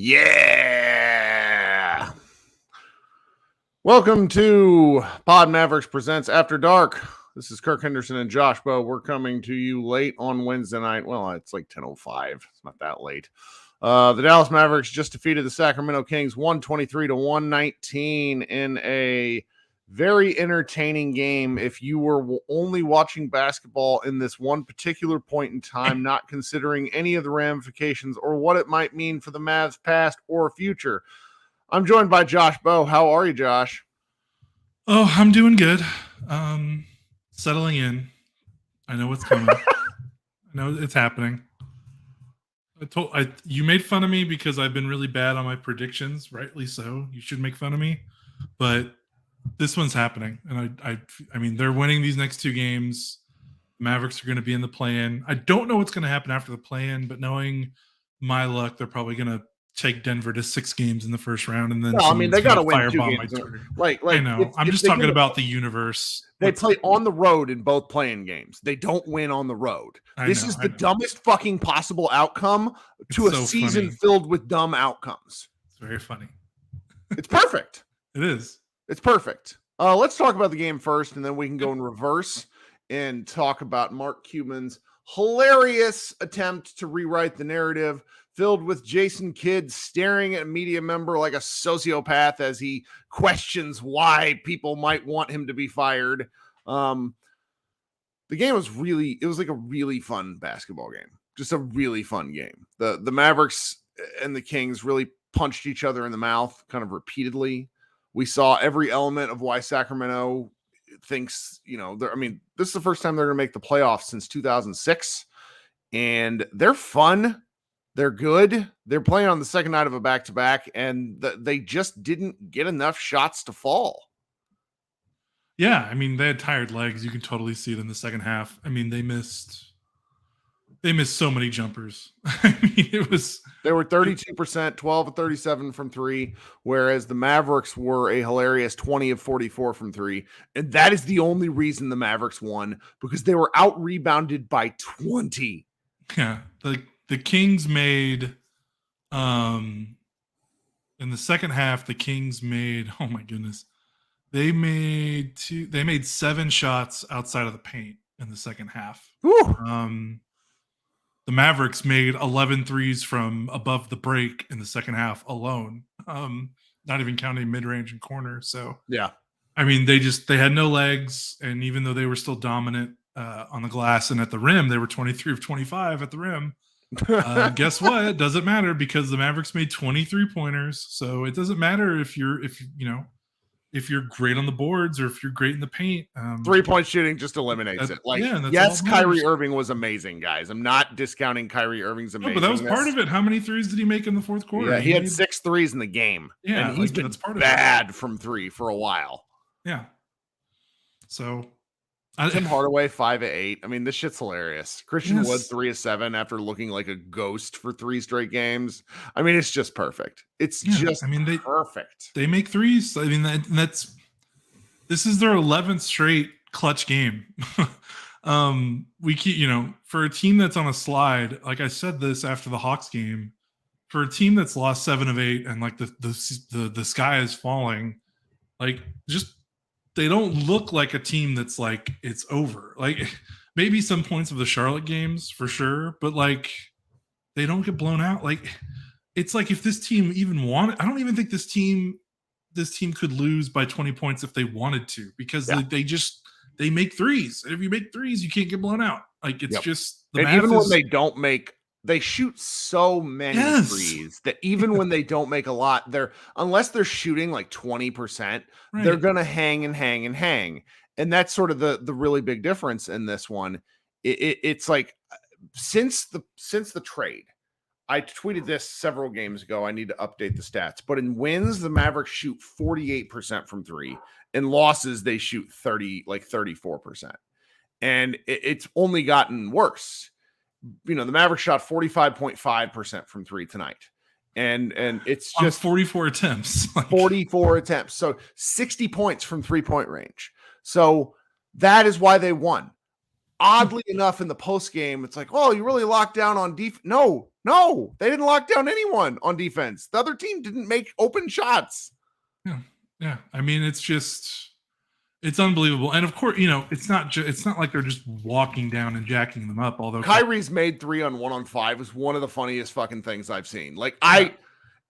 Yeah. Welcome to Pod Mavericks Presents After Dark. This is Kirk Henderson and Josh Bowe. We're coming to you late on Wednesday night. Well, it's like 10:05. It's not that late. The Dallas Mavericks just defeated the Sacramento Kings 123-119 in a very entertaining game. If you were only watching basketball in this one particular point in time, not considering any of the ramifications or what it might mean for the Mavs past or future. I'm joined by Josh Bowe. How are you, Josh? Oh, I'm doing good. Settling in. I know what's coming. I know it's happening. You made fun of me because I've been really bad on my predictions, rightly so. You should make fun of me, but this one's happening, and I mean, they're winning these next two games. Mavericks are going to be in the play-in. I don't know what's going to happen after the play-in, but knowing my luck, they're probably going to take Denver to 6 games in the first round, and then they got to win 2 games. Like I know. I'm just talking about the universe. They play on the road in both playing games. They don't win on the road. This is the dumbest fucking possible outcome to a season filled with dumb outcomes. It's very funny. It's perfect. It is. It's perfect. Let's talk about the game first, and then we can go in reverse and talk about Mark Cuban's hilarious attempt to rewrite the narrative, filled with Jason Kidd staring at a media member like a sociopath as he questions why people might want him to be fired. The game was like a really fun basketball game. Just a really fun game. The Mavericks and the Kings really punched each other in the mouth kind of repeatedly. We saw every element of why Sacramento thinks, this is the first time they're going to make the playoffs since 2006, and they're fun. They're good. They're playing on the second night of a back-to-back, and they just didn't get enough shots to fall. Yeah, I mean, they had tired legs. You can totally see it in the second half. I mean, they missed so many jumpers. I mean, they were 32%, 12 of 37 from 3, whereas the Mavericks were a hilarious 20 of 44 from 3. And that is the only reason the Mavericks won, because they were out-rebounded by 20. Yeah, the Kings made in the second half, the Kings made, oh my goodness. They made 7 shots outside of the paint in the second half. The Mavericks made 11 threes from above the break in the second half alone, not even counting mid-range and corner. So, yeah, I mean, they had no legs, and even though they were still dominant on the glass and at the rim, they were 23 of 25 at the rim. Guess what? It doesn't matter because the Mavericks made 23 pointers. So it doesn't matter if you're great on the boards or if you're great in the paint. 3-point shooting just eliminates it. Yes, Kyrie Irving was amazing, guys. I'm not discounting Kyrie Irving's amazing. No, but that was part of it. How many threes did he make in the fourth quarter? Yeah, he had 6 threes in the game. Yeah, and he's been bad from 3 for a while. Yeah. So Tim Hardaway 5 of 8. I mean, this shit's hilarious. Christian Wood 3 of 7 after looking like a ghost for 3 straight games. I mean, it's just perfect. It's perfect. They make threes. I mean, this is their 11th straight clutch game. We keep, for a team that's on a slide, like I said this after the Hawks game, for a team that's lost 7 of 8 and like the sky is falling, like just they don't look like a team that's like it's over. Like maybe some points of the Charlotte games for sure, but like they don't get blown out. Like it's like if this team even wanted, I don't even think this team could lose by 20 points if they wanted to, because they make threes. And if you make threes, you can't get blown out. Like it's just the and even when they don't make, they shoot so many threes that even when they don't make a lot, unless they're shooting like 20%, they're gonna hang. And that's sort of the really big difference in this one. It's like since the trade, I tweeted this several games ago. I need to update the stats, but in wins, the Mavericks shoot 48% from 3. In losses, they shoot 34%. And it's only gotten worse. The Mavericks shot 45.5% from 3 tonight. And it's just 44 attempts. 44 attempts. So 60 points from 3-point range. So that is why they won. Oddly enough, in the post game, it's like, oh, you really locked down on defense. No, No, they didn't lock down anyone on defense. The other team didn't make open shots. Yeah. I mean, it's unbelievable. And of course, it's not like they're just walking down and jacking them up. Although Kyrie's made 3 on 1 on 5 was one of the funniest fucking things I've seen. Like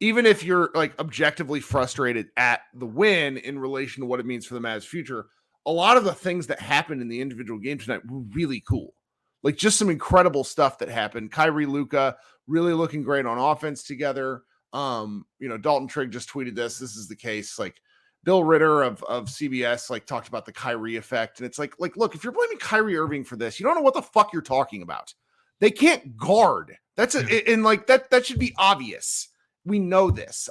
even if you're like objectively frustrated at the win in relation to what it means for the Mavs' future, a lot of the things that happened in the individual game tonight were really cool. Like just some incredible stuff that happened. Kyrie, Luka really looking great on offense together. Dalton Trigg just tweeted this. This is the case. Like Bill Ritter of CBS like talked about the Kyrie effect. And it's like, look, if you're blaming Kyrie Irving for this, you don't know what the fuck you're talking about. They can't guard. That's it. And like that should be obvious. We know this.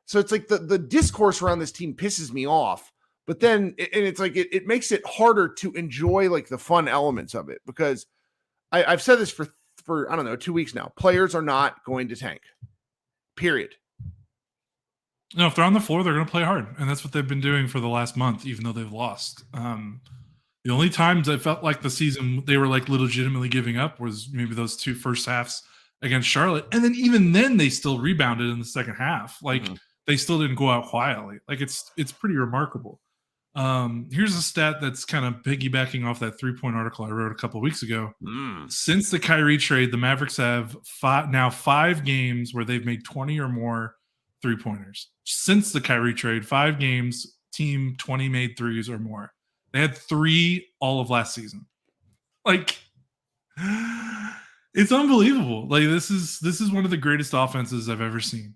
So it's like the discourse around this team pisses me off. But then it's like it makes it harder to enjoy like the fun elements of it, because I've said this for I don't know 2 weeks now. Players are not going to tank. Period. No, if they're on the floor, they're going to play hard, and that's what they've been doing for the last month, even though they've lost. The only times I felt like the season they were like legitimately giving up was maybe those 2 first halves against Charlotte, and then even then they still rebounded in the second half. Like they still didn't go out quietly. Like it's pretty remarkable. Here's a stat that's kind of piggybacking off that 3-point article I wrote a couple of weeks ago. Since the Kyrie trade, the Mavericks have 5 games where they've made 20 or more 3-pointers. Since the Kyrie trade, 5 games, team 20 made 3s or more. They had 3 all of last season. Like, it's unbelievable. Like this is one of the greatest offenses I've ever seen.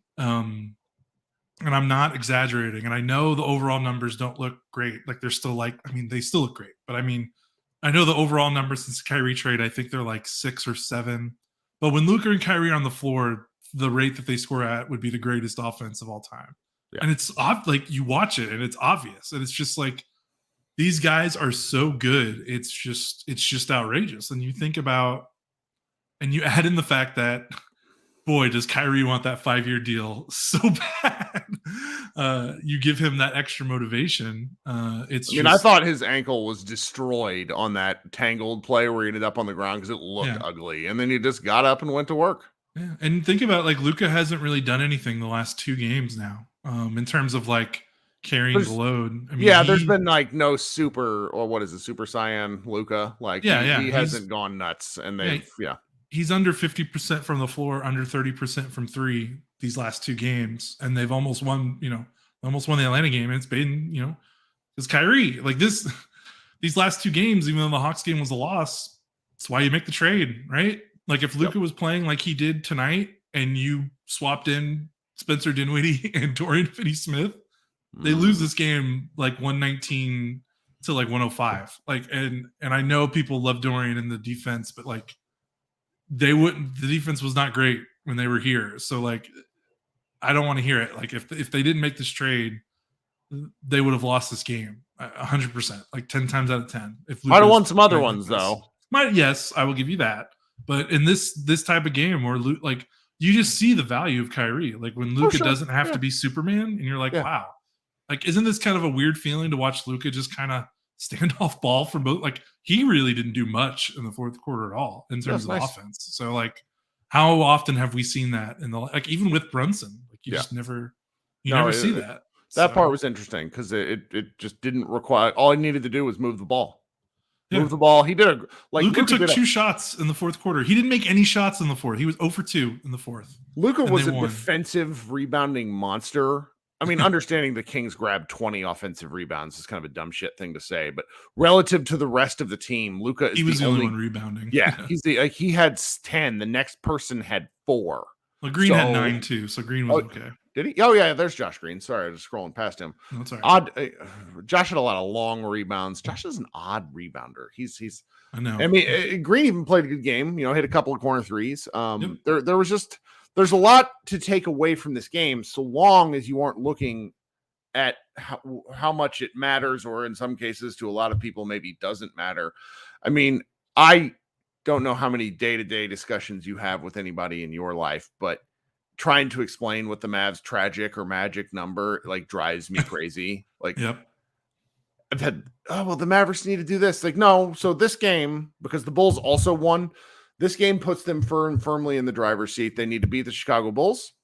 And I'm not exaggerating. And I know the overall numbers don't look great. Like they're still they still look great. But I mean, I know the overall numbers since the Kyrie trade, I think they're like 6 or 7. But when Luka and Kyrie are on the floor, the rate that they score at would be the greatest offense of all time. Yeah. And it's like you watch it and it's obvious. And it's just like these guys are so good. It's just outrageous. And you think about, and you add in the fact that, boy, does Kyrie want that 5-year deal so bad. You give him that extra motivation. I thought his ankle was destroyed on that tangled play where he ended up on the ground because it looked ugly. And then he just got up and went to work. Yeah. And think about like Luka hasn't really done anything the last 2 games now in terms of like carrying the load. I mean, there's been like no super, or what is it, Super Saiyan Luka. Like he hasn't gone nuts. And he's under 50% from the floor, under 30% from 3 these last 2 games, and they've almost won. Almost won the Atlanta game. And it's been, because Kyrie, like these last 2 games, even though the Hawks game was a loss, that's why you make the trade, right? Like if Luka was playing like he did tonight, and you swapped in Spencer Dinwiddie and Dorian Finney-Smith, they lose this game like 119 to like 105. Like, and I know people love Dorian in the defense, but like. The defense was not great when they were here. So like, I don't want to hear it. Like if they didn't make this trade, they would have lost this game 100%, like 10 times out of 10. If I'd have won some other ones though. Yes, I will give you that. But in this type of game where like you just see the value of Kyrie, like when Luka doesn't have to be Superman, and you're like, wow, like isn't this kind of a weird feeling to watch Luka just kind of stand off ball for both? Like he really didn't do much in the fourth quarter at all in terms of the offense. So like, how often have we seen that in the like even with Brunson? Like you just never see that. That part was interesting because it just didn't require. All he needed to do was move the ball. Move the ball. He did Luka took 2 shots in the fourth quarter. He didn't make any shots in the fourth. He was 0 for 2 in the fourth. Luka was a defensive rebounding monster. I mean, understanding the Kings grabbed 20 offensive rebounds is kind of a dumb shit thing to say, but relative to the rest of the team, Luka is the only one rebounding. Yeah, he had 10. The next person had 4. Well, Green had 9 too, so Green was okay. Did he? Oh yeah, there's Josh Green. Sorry, I was scrolling past him. That's all right. Josh had a lot of long rebounds. Josh is an odd rebounder. He's. I know. I mean, Green even played a good game. Hit a couple of corner threes. There was just. There's a lot to take away from this game, so long as you aren't looking at how much it matters, or in some cases, to a lot of people, maybe doesn't matter. I mean, I don't know how many day-to-day discussions you have with anybody in your life, but trying to explain what the Mavs tragic or magic number like drives me crazy. Like, I've had, the Mavericks need to do this. Like, no, so this game, because the Bulls also won, This game puts them firmly in the driver's seat. They need to beat the Chicago Bulls.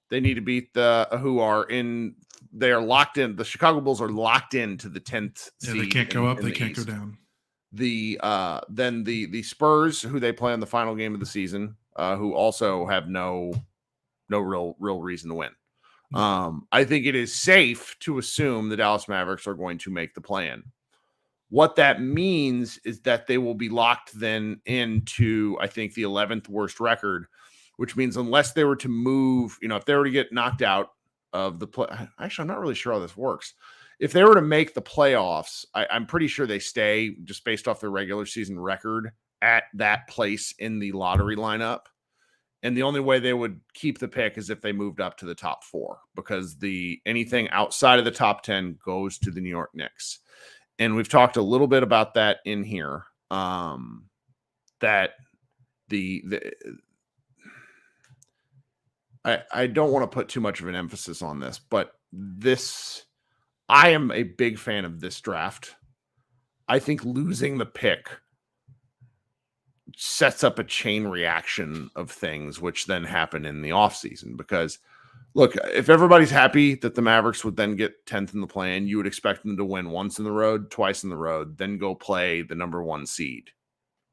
They need to beat they are locked in. The Chicago Bulls are locked into the 10th seed. They can't go up. They can't go down. Then the Spurs, who they play in the final game of the season, who also have no real reason to win. I think it is safe to assume the Dallas Mavericks are going to make the play-in. What that means is that they will be locked then into, I think, the 11th worst record, which means unless they were to move, if they were to get knocked out of the play, actually, I'm not really sure how this works. If they were to make the playoffs, I'm pretty sure they stay just based off their regular season record at that place in the lottery lineup. And the only way they would keep the pick is if they moved up to the top 4, because anything outside of the top 10 goes to the New York Knicks. And we've talked a little bit about that in here. That I don't want to put too much of an emphasis on this, but I am a big fan of this draft. I think losing the pick sets up a chain reaction of things which then happen in the offseason. Because look, if everybody's happy that the Mavericks would then get 10th in the play-in, you would expect them to win once in the road, twice in the road, then go play the number 1 seed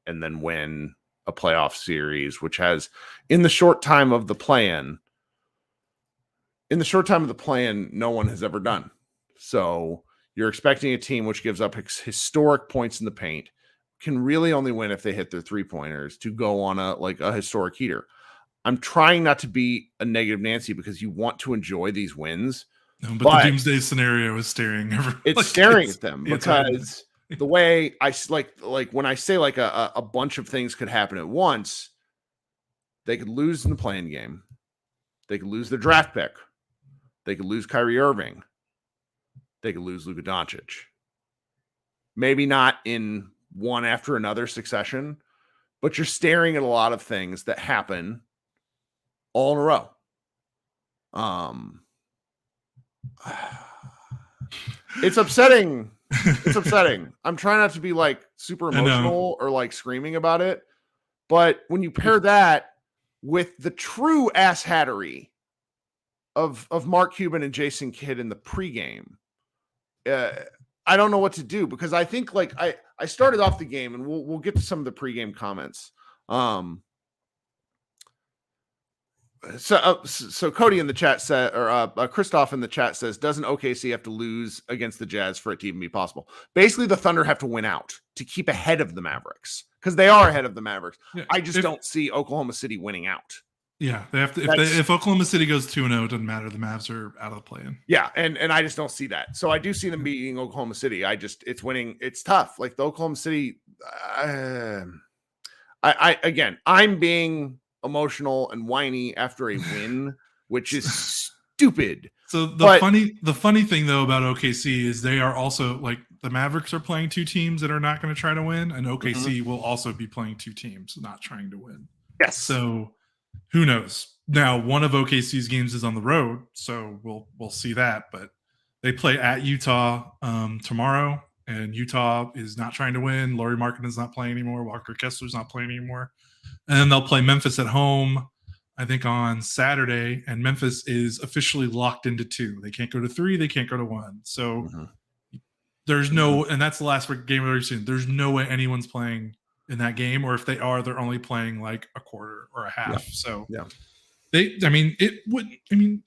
and then win a playoff series, which has in the short time of the play-in, no one has ever done. So you're expecting a team which gives up historic points in the paint, can really only win if they hit their 3-pointers, to go on a historic heater. I'm trying not to be a negative Nancy because you want to enjoy these wins. No, but the doomsday scenario is staring everyone. It's staring at them because the way I like when I say like a bunch of things could happen at once, they could lose in the play-in game. They could lose their draft pick. They could lose Kyrie Irving. They could lose Luka Doncic. Maybe not in one after another succession, but you're staring at a lot of things that happen all in a row. It's upsetting. It's upsetting. I'm trying not to be like super emotional or like screaming about it, but when you pair that with the true asshattery of Mark Cuban and Jason Kidd in the pregame, I don't know what to do, because I think like I started off the game, and we'll get to some of the pregame comments. So Cody in the chat said, or Christoph in the chat says, doesn't OKC have to lose against the Jazz for it to even be possible? Basically, the Thunder have to win out to keep ahead of the Mavericks, because they are ahead of the Mavericks. Yeah, I just don't see Oklahoma City winning out. Yeah, they have to. If Oklahoma City goes 2-0, it doesn't matter. The Mavs are out of the play-in. Yeah, and I just don't see that. So I do see them beating Oklahoma City. It's winning. It's tough. Like the Oklahoma City. I'm being emotional and whiny after a win, which is stupid. So the funny thing though about OKC is they are also like the Mavericks are playing 2 teams that are not going to try to win, and OKC will also be playing 2 teams not trying to win. Yes. So who knows? Now, one of OKC's games is on the road, so we'll see that. But they play at Utah tomorrow, and Utah is not trying to win. Lauri Markkanen's not playing anymore. Walker Kessler's not playing anymore. And then they'll play Memphis at home, I think, on Saturday. And Memphis is officially locked into 2. They can't go to 3. They can't go to 1. So there's no, and that's the last game of the season. There's no way anyone's playing in that game, or if they are, they're only playing like a quarter or a half. Yeah. So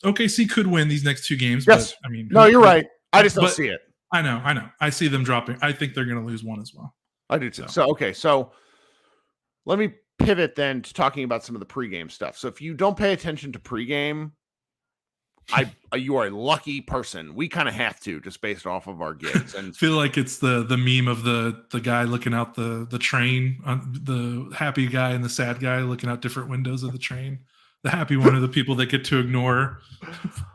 OKC could win these next 2 games. Yes. But no, you're right. I just don't see it. I know. I see them dropping. I think they're going to lose 1 as well. I do too. So let me pivot then to talking about some of the pregame stuff. So if you don't pay attention to pregame, you are a lucky person. We kind of have to, just based off of our gigs. And feel like it's the meme of the guy looking out the train, the happy guy and the sad guy looking out different windows of the train. The happy one are the people that get to ignore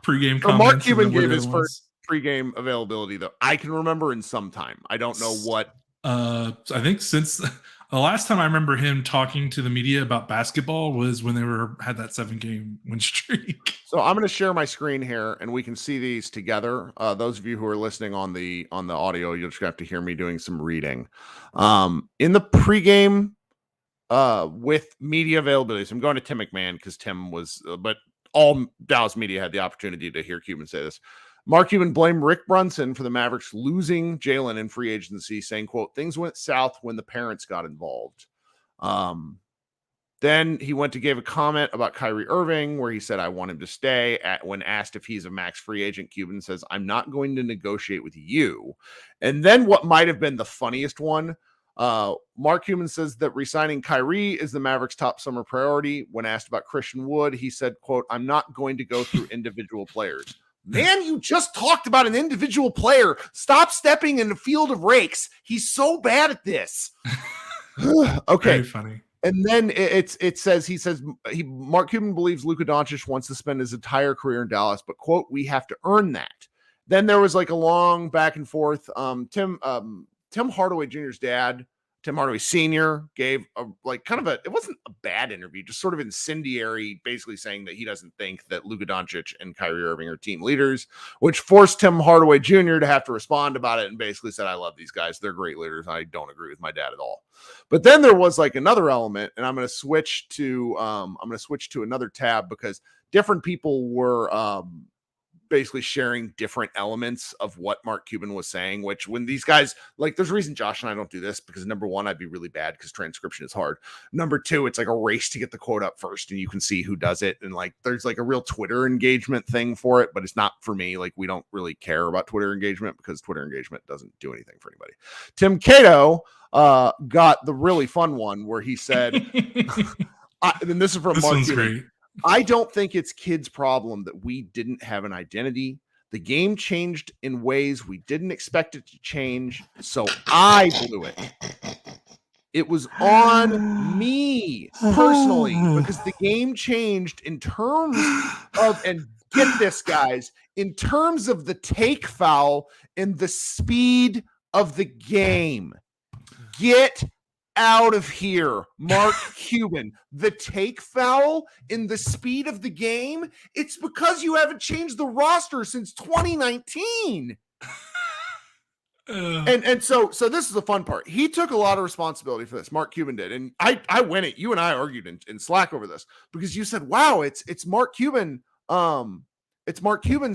pregame comments. Mark Cuban gave his first pregame availability that I can remember in some time. I don't know what. I think since the last time I remember him talking to the media about basketball was when they had that 7-game win streak. So I'm going to share my screen here, and we can see these together. Those of you who are listening on the audio, you'll just have to hear me doing some reading. In the pregame with media availability. So I'm going to Tim McMahon because Tim was, but all Dallas media had the opportunity to hear Cuban say this. Mark Cuban blamed Rick Brunson for the Mavericks losing Jalen in free agency, saying, quote, things went south when the parents got involved. Then he went to give a comment about Kyrie Irving where he said, I want him to stay. When asked if he's a max free agent, Cuban says, I'm not going to negotiate with you. And then what might have been the funniest one, Mark Cuban says that re-signing Kyrie is the Mavericks' top summer priority. When asked about Christian Wood, he said, quote, I'm not going to go through individual players. Man, you just talked about an individual player. Stop stepping in the field of rakes. He's so bad at this. Okay. Very funny. And then Mark Cuban believes Luka Doncic wants to spend his entire career in Dallas, but quote, we have to earn that. Then there was like a long back and forth. Tim Hardaway Jr.'s dad, Tim Hardaway Sr. gave it wasn't a bad interview, just sort of incendiary, basically saying that he doesn't think that Luka Doncic and Kyrie Irving are team leaders, which forced Tim Hardaway Jr. to have to respond about it and basically said, I love these guys. They're great leaders. I don't agree with my dad at all. But then there was like another element, and I'm going to switch to another tab because different people were basically sharing different elements of what Mark Cuban was saying, which when these guys, like, there's a reason Josh and I don't do this because number one, I'd be really bad because transcription is hard. Number two, it's like a race to get the quote up first and you can see who does it. And like, there's like a real Twitter engagement thing for it, but it's not for me. Like, we don't really care about Twitter engagement because Twitter engagement doesn't do anything for anybody. Tim Cato got the really fun one where he said, and this is from Mark Cuban. Great. I don't think it's kids' problem that we didn't have an identity. The game changed in ways we didn't expect it to change, so I blew it. It was on me personally because the game changed in terms of, and get this, guys, in terms of the take foul and the speed of the game. Get out of here, Mark Cuban. The take foul in the speed of the game, it's because you haven't changed the roster since 2019. And so this is the fun part. He took a lot of responsibility for this. Mark Cuban did. And I went it. You and I argued in Slack over this because you said, wow, it's Mark Cuban. It's Mark Cuban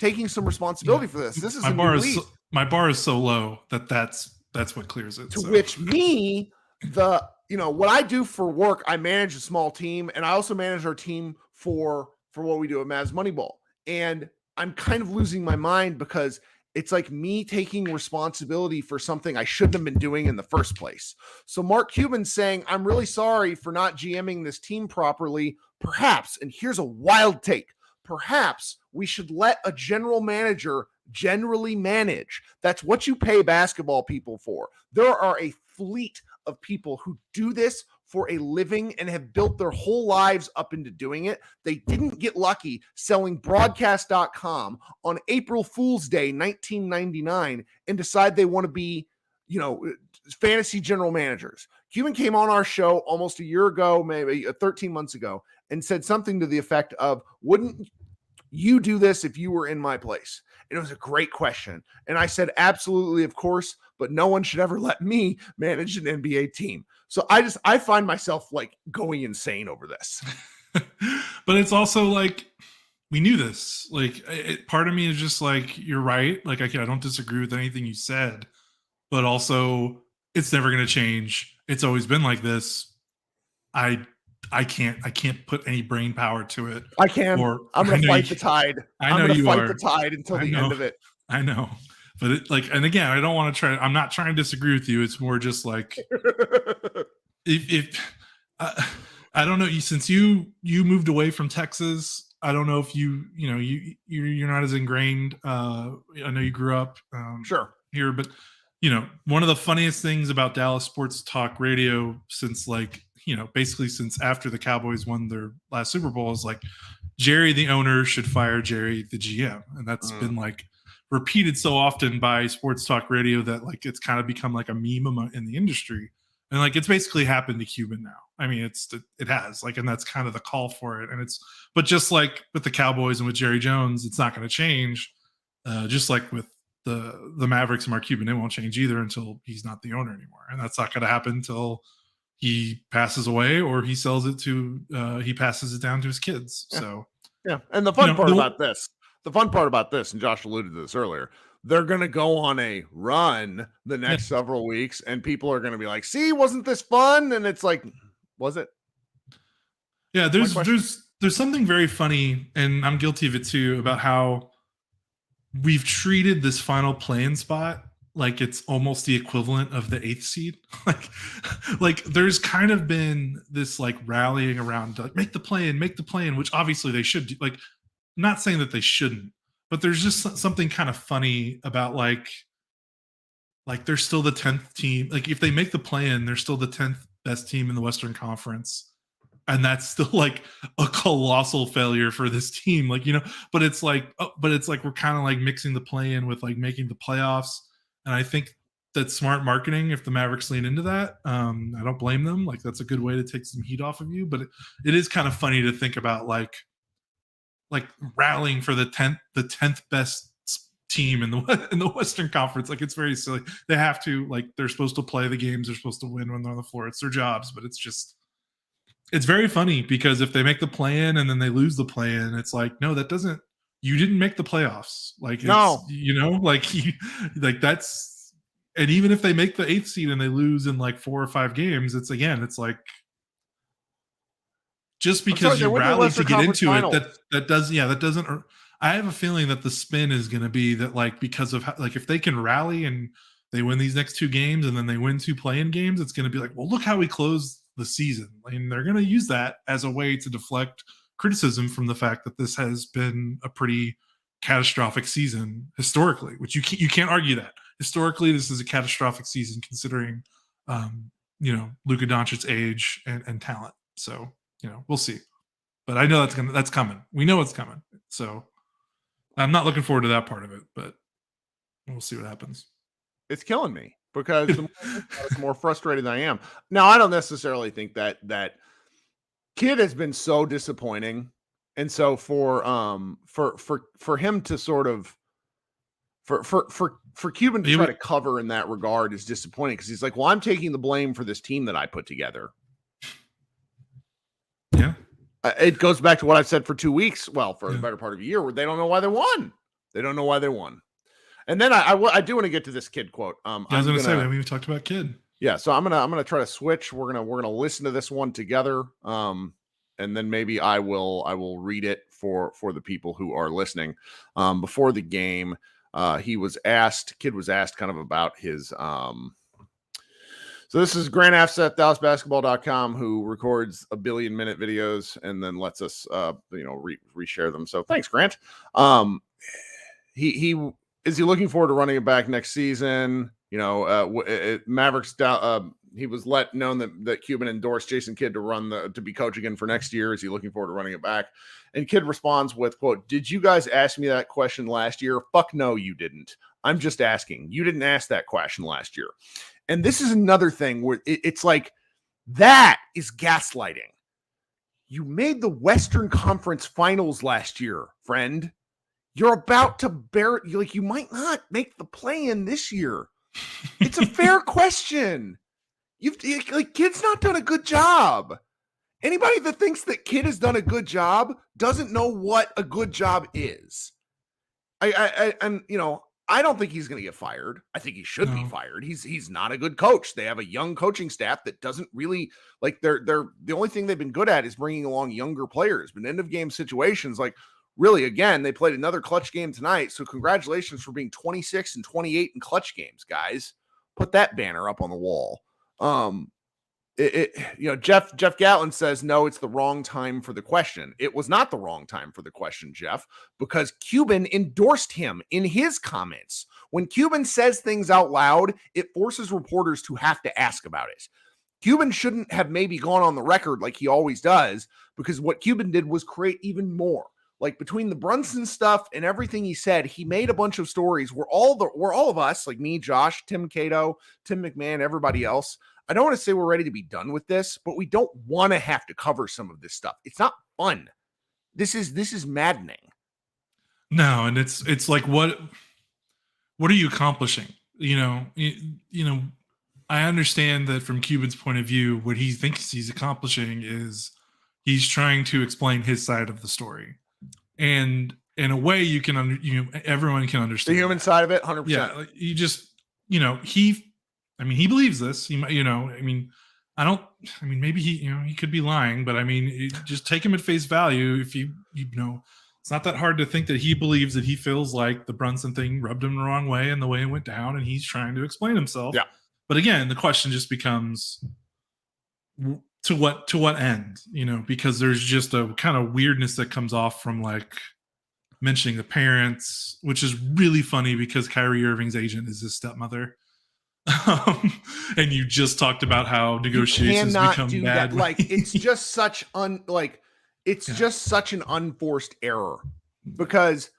taking some responsibility for this. This is my bar is so low that's what clears it. To which me, what I do for work, I manage a small team, and I also manage our team for what we do at Mavs Moneyball. And I'm kind of losing my mind because it's like me taking responsibility for something I shouldn't have been doing in the first place. So Mark Cuban saying, I'm really sorry for not GMing this team properly. Perhaps, and here's a wild take, perhaps we should let a general manager generally manage. That's what you pay basketball people for. There are a fleet of people who do this for a living and have built their whole lives up into doing it. They didn't get lucky selling broadcast.com on April Fool's Day, 1999, and decide they want to be, fantasy general managers. Cuban came on our show almost a year ago, maybe 13 months ago, and said something to the effect of, wouldn't you do this if you were in my place? And it was a great question. And I said, absolutely, of course, but no one should ever let me manage an NBA team. So I find myself like going insane over this. But it's also like, we knew this. Like, part of me is just like, you're right. Like, I don't disagree with anything you said, but also it's never going to change. It's always been like this. I can't put any brain power to it. I can. I'm going to fight the tide. I know you are. Fight the tide until the end of it. I know. But and again, I don't want to try. I'm not trying to disagree with you. It's more just like, if I don't know, since you moved away from Texas, I don't know if you're not as ingrained. I know you grew up here, but one of the funniest things about Dallas sports talk radio since basically since after the Cowboys won their last Super Bowl is like, Jerry, the owner, should fire Jerry, the GM. And that's been like repeated so often by sports talk radio that like it's kind of become like a meme in the industry. And like it's basically happened to Cuban now. I mean, it has like, and that's kind of the call for it. And but just like with the Cowboys and with Jerry Jones, it's not going to change. Just like with the Mavericks and Mark Cuban, it won't change either until he's not the owner anymore. And that's not going to happen until he passes away or he sells it to he passes it down to his kids. Yeah. So yeah. And the fun part about this, and Josh alluded to this earlier, they're going to go on a run the next several weeks, and people are going to be like, see, wasn't this fun? And it's like, was it? Yeah, there's something very funny, and I'm guilty of it too, about how we've treated this final play-in spot like it's almost the equivalent of the 8th seed. like there's kind of been this like rallying around like make the play-in, which obviously they should do. Like, I'm not saying that they shouldn't, but there's just something kind of funny about like they're still the 10th team. Like if they make the play-in, they're still the 10th best team in the Western Conference. And that's still like a colossal failure for this team. Like, but it's like we're kind of like mixing the play-in with like making the playoffs. And I think that's smart marketing if the Mavericks lean into that. I don't blame them. Like that's a good way to take some heat off of you. But it is kind of funny to think about like rallying for the 10th best team in the Western Conference. Like it's very silly. They have to, like, they're supposed to play the games. They're supposed to win when they're on the floor. It's their jobs, but it's very funny because if they make the play-in and then they lose the play-in, it's like, no, you didn't make the playoffs. Like, no, that's, and even if they make the 8th seed and they lose in like 4 or 5 games, it's like, just because you rallied to get into it, that doesn't, I have a feeling that the spin is going to be that like, because of how, like, if they can rally and they win these next 2 games and then they win 2 play-in games, it's going to be like, well, look how we closed the season. And they're going to use that as a way to deflect criticism from the fact that this has been a pretty catastrophic season historically, which you can't argue that. Historically, this is a catastrophic season considering, Luka Doncic's age and talent. So, we'll see. But I know that's coming. We know it's coming. So I'm not looking forward to that part of it, but we'll see what happens. It's killing me. Because the more frustrated I am. Now, I don't necessarily think that Kid has been so disappointing, and so for him to sort of for Cuban to try to cover in that regard is disappointing because he's like, well, I'm taking the blame for this team that I put together. Yeah, it goes back to what I've said for 2 weeks. Well, for the better part of a year, where they don't know why they won. They don't know why they won. And then I do want to get to this Kid quote. I was going to say, we talked about Kid. Yeah, so I'm gonna try to switch. We're gonna listen to this one together, and then maybe I will read it for the people who are listening. Before the game, Kid was asked kind of about his. So this is Grant Affset, DallasBasketball.com, who records 1 billion minute videos and then lets us reshare them. So thanks, Grant. Is he looking forward to running it back next season? Mavericks. He was known that Cuban endorsed Jason Kidd to be coach again for next year. Is he looking forward to running it back? And Kidd responds with, quote, "Did you guys ask me that question last year? Fuck no, you didn't. I'm just asking. You didn't ask that question last year." And this is another thing where it's like, that is gaslighting. You made the Western Conference Finals last year, friend. You're about to you might not make the play-in this year. It's a fair question. Kid's not done a good job. Anybody that thinks that Kid has done a good job doesn't know what a good job is. I don't think he's going to get fired. I think he should be fired. He's not a good coach. They have a young coaching staff that doesn't really they're the only thing they've been good at is bringing along younger players. But end of game situations, really, again, they played another clutch game tonight. So congratulations for being 26 and 28 in clutch games, guys. Put that banner up on the wall. Jeff Gatlin says, no, it's the wrong time for the question. It was not the wrong time for the question, Jeff, because Cuban endorsed him in his comments. When Cuban says things out loud, it forces reporters to have to ask about it. Cuban shouldn't have maybe gone on the record like he always does, because what Cuban did was create even more. Like between the Brunson stuff and everything he said, he made a bunch of stories where all of us, like me, Josh, Tim Cato, Tim McMahon, everybody else, I don't want to say we're ready to be done with this, but we don't want to have to cover some of this stuff. It's not fun. This is maddening. No, and it's like, what are you accomplishing? I understand that from Cuban's point of view, what he thinks he's accomplishing is he's trying to explain his side of the story, and in a way, you can everyone can understand The human that. side of it, 100%. Yeah, like, you just he believes this. I don't. I mean, maybe he could be lying, but I mean, just take him at face value. If it's not that hard to think that he believes that he feels like the Brunson thing rubbed him the wrong way and the way it went down, and he's trying to explain himself. Yeah. But again, the question just becomes to what end, because there's just a kind of weirdness that comes off from like mentioning the parents, which is really funny because Kyrie Irving's agent is his stepmother. And you just talked about how negotiations become bad. That. Like it's just such just such an unforced error, because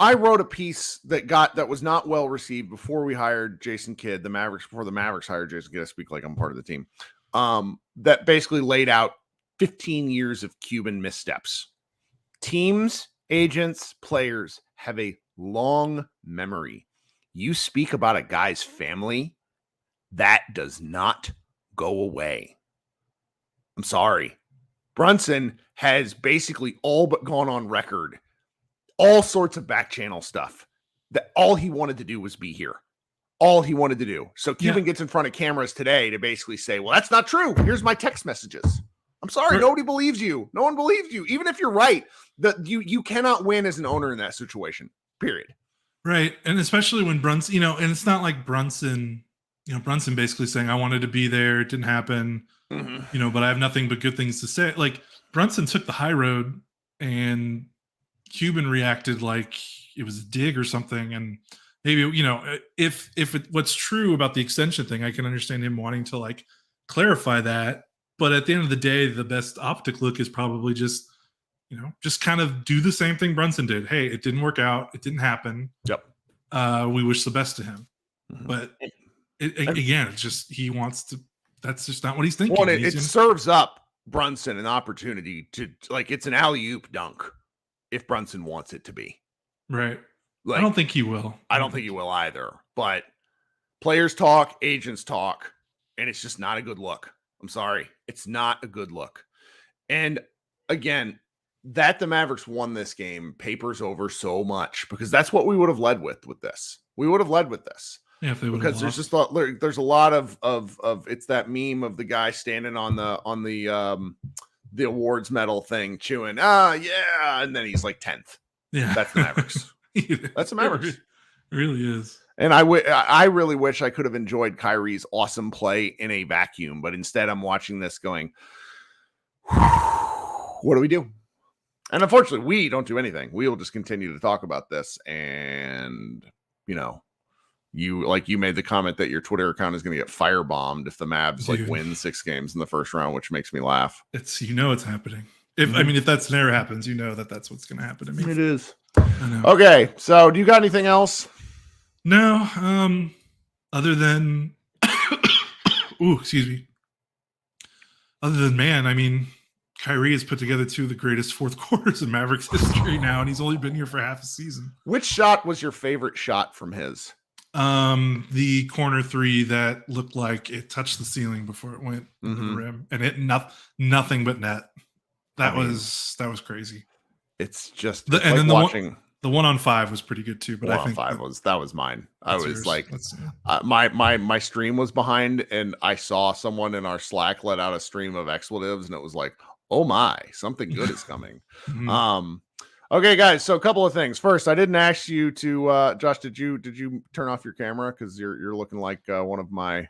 I wrote a piece that was not well received before we hired Jason Kidd, before the Mavericks hired Jason Kidd. I speak like I'm part of the team. That basically laid out 15 years of Cuban missteps. Teams, agents, players have a long memory. You speak about a guy's family, that does not go away. I'm sorry. Brunson has basically all but gone on record, all sorts of back channel stuff, that all he wanted to do was be here. All he wanted to do. So Cuban gets in front of cameras today to basically say, well, that's not true. Here's my text messages. I'm sorry. Nobody believes you. No one believes you. Even if you're right, that you cannot win as an owner in that situation, period. Right. And especially when Brunson, and it's not like Brunson basically saying, I wanted to be there. It didn't happen, but I have nothing but good things to say. Like Brunson took the high road and Cuban reacted like it was a dig or something. And maybe, if what's true about the extension thing, I can understand him wanting to like clarify that. But at the end of the day, the best optic look is probably just kind of do the same thing Brunson did. Hey, it didn't work out. It didn't happen. Yep. We wish the best to him. But again, it's just he wants to. That's just not what he's thinking. Well, it serves up Brunson an opportunity to, like, it's an alley-oop dunk if Brunson wants it to be. Right. Like, I don't think he will. I don't think he will either. But players talk, agents talk, and it's just not a good look. I'm sorry. It's not a good look. And again, that the Mavericks won this game papers over so much, because that's what we would have led with this. We would have led with this. Yeah, if they would because there's a lot of it's that meme of the guy standing on the awards medal thing chewing, yeah, and then he's like 10th. Yeah, that's the Mavericks. That's the Mavericks. It really is. And I really wish I could have enjoyed Kyrie's awesome play in a vacuum, but instead I'm watching this going, what do we do? And unfortunately, we don't do anything. We will just continue to talk about this. And, you made the comment that your Twitter account is going to get firebombed if the Mavs win 6 games in the first round, which makes me laugh. It's happening. If that scenario happens, that's what's going to happen to me. It is. I know. Okay, so do you got anything else? No. Other than, excuse me. Other than, Kyrie has put together 2 of the greatest fourth quarters in Mavericks history now, and he's only been here for half a season. Which shot was your favorite shot from his? The corner 3 that looked like it touched the ceiling before it went to the rim, and it nothing but net. That was crazy. It's just and then watching. The 1-on-5 was pretty good too, but I think 1-on-5 was mine. I was yours. Like, my stream was behind, and I saw someone in our Slack let out a stream of expletives, and it was like, oh my, something good is coming. Okay, guys. So a couple of things. First, I didn't ask you to, Josh. Did you turn off your camera because you're looking like one of my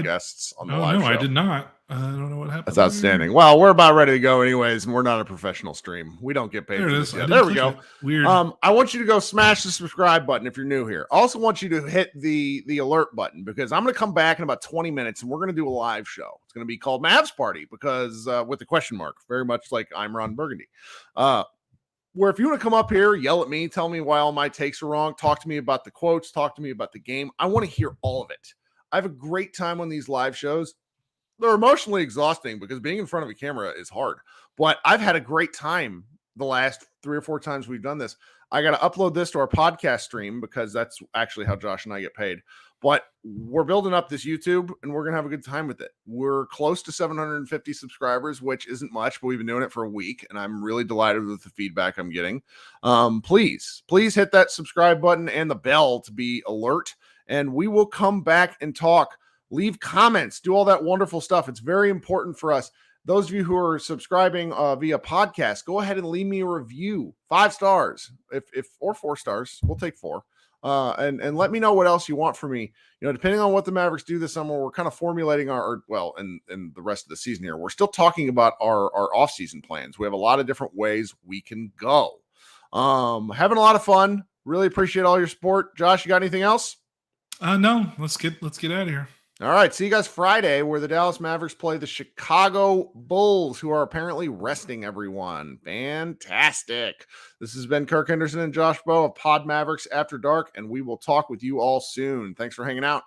guests on the live show? I did not. I don't know what happened. That's outstanding. Well, we're about ready to go anyways, and we're not a professional stream. We don't get paid for this yet. There we go. Weird. I want you to go smash the subscribe button if you're new here. I also want you to hit the alert button, because I'm going to come back in about 20 minutes, and we're going to do a live show. It's going to be called Mavs Party, because with the question mark, very much like I'm Ron Burgundy. Where if you want to come up here, yell at me, tell me why all my takes are wrong, talk to me about the quotes, talk to me about the game. I want to hear all of it. I have a great time on these live shows. They're emotionally exhausting because being in front of a camera is hard, but I've had a great time the last 3 or 4 times we've done this. I got to upload this to our podcast stream because that's actually how Josh and I get paid. But we're building up this YouTube and we're going to have a good time with it. We're close to 750 subscribers, which isn't much, but we've been doing it for a week and I'm really delighted with the feedback I'm getting. Please hit that subscribe button and the bell to be alert, and we will come back and talk. Leave comments, do all that wonderful stuff. It's very important for us. Those of you who are subscribing via podcast, go ahead and leave me a review. 5 stars, if or 4 stars. We'll take 4. And let me know what else you want from me. Depending on what the Mavericks do this summer, we're kind of formulating and the rest of the season here. We're still talking about our off-season plans. We have a lot of different ways we can go. Having a lot of fun. Really appreciate all your support. Josh, you got anything else? No. Let's get out of here. All right. See you guys Friday, where the Dallas Mavericks play the Chicago Bulls, who are apparently resting everyone. Fantastic. This has been Kirk Henderson and Josh Bowe of Pod Mavericks After Dark, and we will talk with you all soon. Thanks for hanging out.